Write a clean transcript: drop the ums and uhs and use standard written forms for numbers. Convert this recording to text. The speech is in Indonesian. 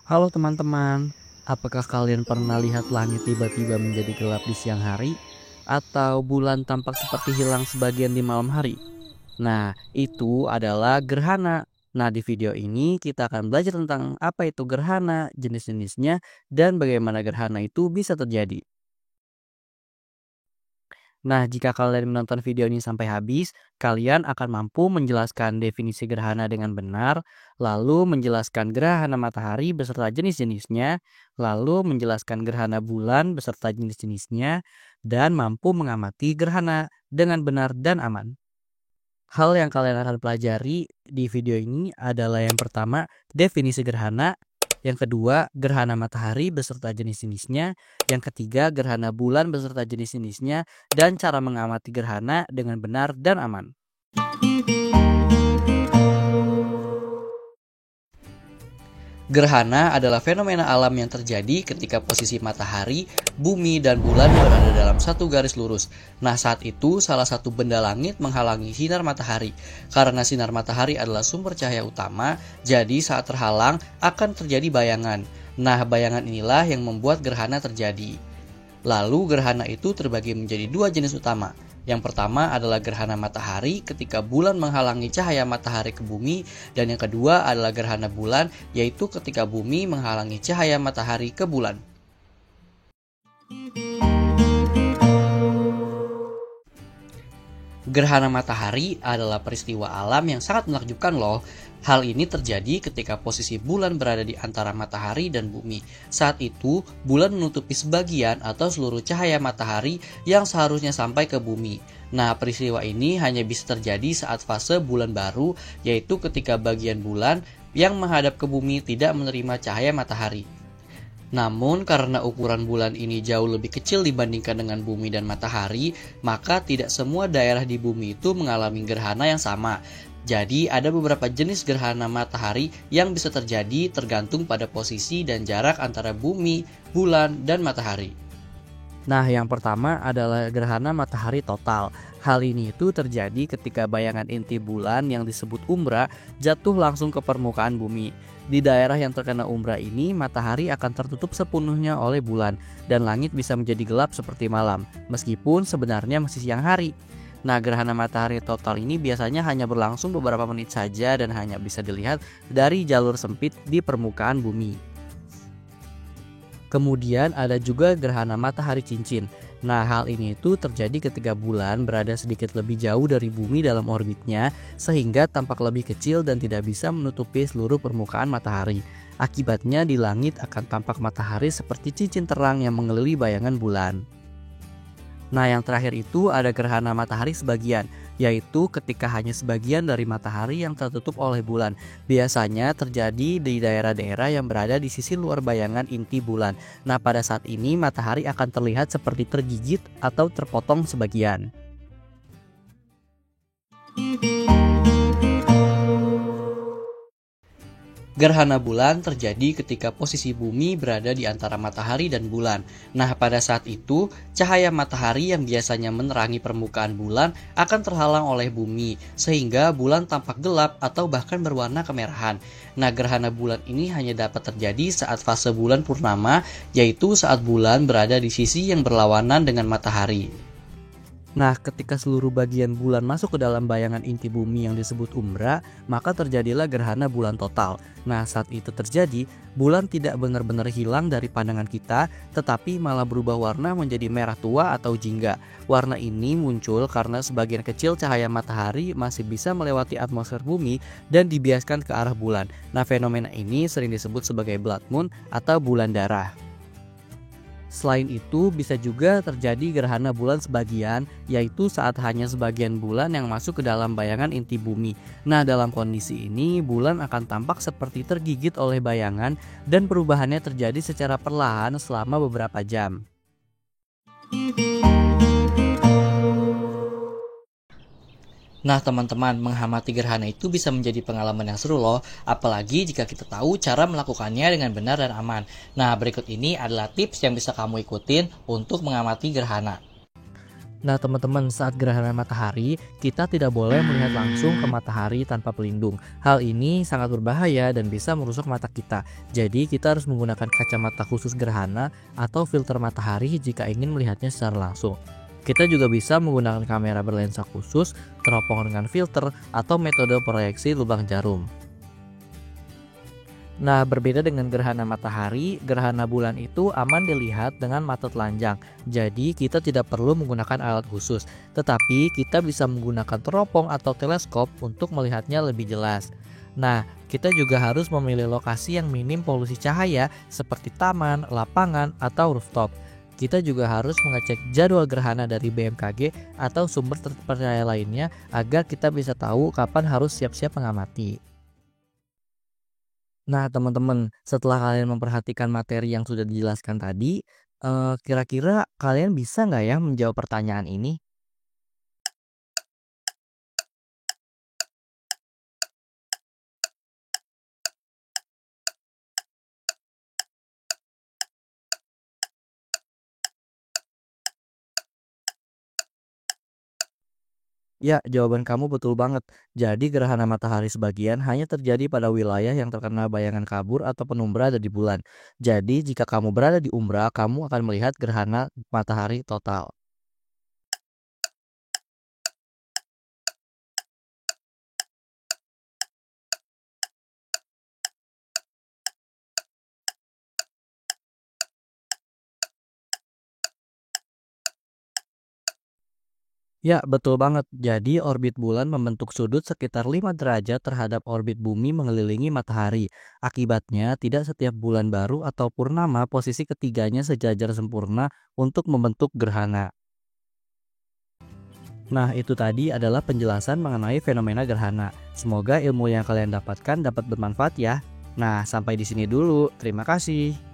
Halo teman-teman, apakah kalian pernah lihat langit tiba-tiba menjadi gelap di siang hari? Atau bulan tampak seperti hilang sebagian di malam hari? Nah, itu adalah gerhana. Nah, di video ini kita akan belajar tentang apa itu gerhana, jenis-jenisnya, dan bagaimana gerhana itu bisa terjadi. Nah, jika kalian menonton video ini sampai habis, kalian akan mampu menjelaskan definisi gerhana dengan benar, lalu menjelaskan gerhana matahari beserta jenis-jenisnya, lalu menjelaskan gerhana bulan beserta jenis-jenisnya, dan mampu mengamati gerhana dengan benar dan aman. Hal yang kalian akan pelajari di video ini adalah yang pertama, definisi gerhana, yang kedua, gerhana matahari beserta jenis-jenisnya, yang ketiga, gerhana bulan beserta jenis-jenisnya, dan cara mengamati gerhana dengan benar dan aman. Gerhana adalah fenomena alam yang terjadi ketika posisi matahari, bumi, dan bulan berada dalam satu garis lurus. Nah, saat itu salah satu benda langit menghalangi sinar matahari. Karena sinar matahari adalah sumber cahaya utama, jadi saat terhalang akan terjadi bayangan. Nah, bayangan inilah yang membuat gerhana terjadi. Lalu gerhana itu terbagi menjadi dua jenis utama. Yang pertama adalah gerhana matahari ketika bulan menghalangi cahaya matahari ke bumi, dan yang kedua adalah gerhana bulan, yaitu ketika bumi menghalangi cahaya matahari ke bulan. Gerhana matahari adalah peristiwa alam yang sangat menakjubkan loh. Hal ini terjadi ketika posisi bulan berada di antara matahari dan bumi. Saat itu, bulan menutupi sebagian atau seluruh cahaya matahari yang seharusnya sampai ke bumi. Nah, peristiwa ini hanya bisa terjadi saat fase bulan baru, yaitu ketika bagian bulan yang menghadap ke bumi tidak menerima cahaya matahari. Namun karena ukuran bulan ini jauh lebih kecil dibandingkan dengan bumi dan matahari, maka tidak semua daerah di bumi itu mengalami gerhana yang sama. Jadi ada beberapa jenis gerhana matahari yang bisa terjadi tergantung pada posisi dan jarak antara bumi, bulan, dan matahari. Nah, yang pertama adalah gerhana matahari total. Hal ini itu terjadi ketika bayangan inti bulan yang disebut umbra jatuh langsung ke permukaan bumi. Di daerah yang terkena umbra ini, matahari akan tertutup sepenuhnya oleh bulan dan langit bisa menjadi gelap seperti malam, meskipun sebenarnya masih siang hari. Nah, gerhana matahari total ini biasanya hanya berlangsung beberapa menit saja dan hanya bisa dilihat dari jalur sempit di permukaan bumi. Kemudian ada juga gerhana matahari cincin. Nah, hal ini itu terjadi ketika bulan berada sedikit lebih jauh dari bumi dalam orbitnya, sehingga tampak lebih kecil dan tidak bisa menutupi seluruh permukaan matahari. Akibatnya di langit akan tampak matahari seperti cincin terang yang mengelilingi bayangan bulan. Nah, yang terakhir itu ada gerhana matahari sebagian, yaitu ketika hanya sebagian dari matahari yang tertutup oleh bulan. Biasanya terjadi di daerah-daerah yang berada di sisi luar bayangan inti bulan. Nah, pada saat ini matahari akan terlihat seperti tergigit atau terpotong sebagian. Gerhana bulan terjadi ketika posisi bumi berada di antara matahari dan bulan. Nah, pada saat itu, cahaya matahari yang biasanya menerangi permukaan bulan akan terhalang oleh bumi, sehingga bulan tampak gelap atau bahkan berwarna kemerahan. Nah, gerhana bulan ini hanya dapat terjadi saat fase bulan purnama, yaitu saat bulan berada di sisi yang berlawanan dengan matahari. Nah, ketika seluruh bagian bulan masuk ke dalam bayangan inti bumi yang disebut umbra, maka terjadilah gerhana bulan total. Nah, saat itu terjadi, bulan tidak benar-benar hilang dari pandangan kita, tetapi malah berubah warna menjadi merah tua atau jingga. Warna ini muncul karena sebagian kecil cahaya matahari masih bisa melewati atmosfer bumi dan dibiaskan ke arah bulan. Nah, fenomena ini sering disebut sebagai blood moon atau bulan darah. Selain itu, bisa juga terjadi gerhana bulan sebagian, yaitu saat hanya sebagian bulan yang masuk ke dalam bayangan inti bumi. Nah, dalam kondisi ini, bulan akan tampak seperti tergigit oleh bayangan dan perubahannya terjadi secara perlahan selama beberapa jam. Nah, teman-teman, mengamati gerhana itu bisa menjadi pengalaman yang seru loh, apalagi jika kita tahu cara melakukannya dengan benar dan aman. Nah, berikut ini adalah tips yang bisa kamu ikutin untuk mengamati gerhana. Nah, teman-teman, saat gerhana matahari, kita tidak boleh melihat langsung ke matahari tanpa pelindung. Hal ini sangat berbahaya dan bisa merusak mata kita. Jadi, kita harus menggunakan kacamata khusus gerhana atau filter matahari jika ingin melihatnya secara langsung. Kita juga bisa menggunakan kamera berlensa khusus, teropong dengan filter, atau metode proyeksi lubang jarum. Nah, berbeda dengan gerhana matahari, gerhana bulan itu aman dilihat dengan mata telanjang. Jadi, kita tidak perlu menggunakan alat khusus, tetapi kita bisa menggunakan teropong atau teleskop untuk melihatnya lebih jelas. Nah, kita juga harus memilih lokasi yang minim polusi cahaya seperti taman, lapangan, atau rooftop. Kita juga harus mengecek jadwal gerhana dari BMKG atau sumber terpercaya lainnya agar kita bisa tahu kapan harus siap-siap mengamati. Nah, teman-teman, setelah kalian memperhatikan materi yang sudah dijelaskan tadi, kira-kira kalian bisa nggak ya menjawab pertanyaan ini? Ya, jawaban kamu betul banget. Jadi gerhana matahari sebagian hanya terjadi pada wilayah yang terkena bayangan kabur atau penumbra dari bulan. Jadi jika kamu berada di umbra, kamu akan melihat gerhana matahari total. Ya, betul banget. Jadi orbit bulan membentuk sudut sekitar 5 derajat terhadap orbit bumi mengelilingi matahari. Akibatnya, tidak setiap bulan baru atau purnama posisi ketiganya sejajar sempurna untuk membentuk gerhana. Nah, itu tadi adalah penjelasan mengenai fenomena gerhana. Semoga ilmu yang kalian dapatkan dapat bermanfaat ya. Nah, sampai di sini dulu. Terima kasih.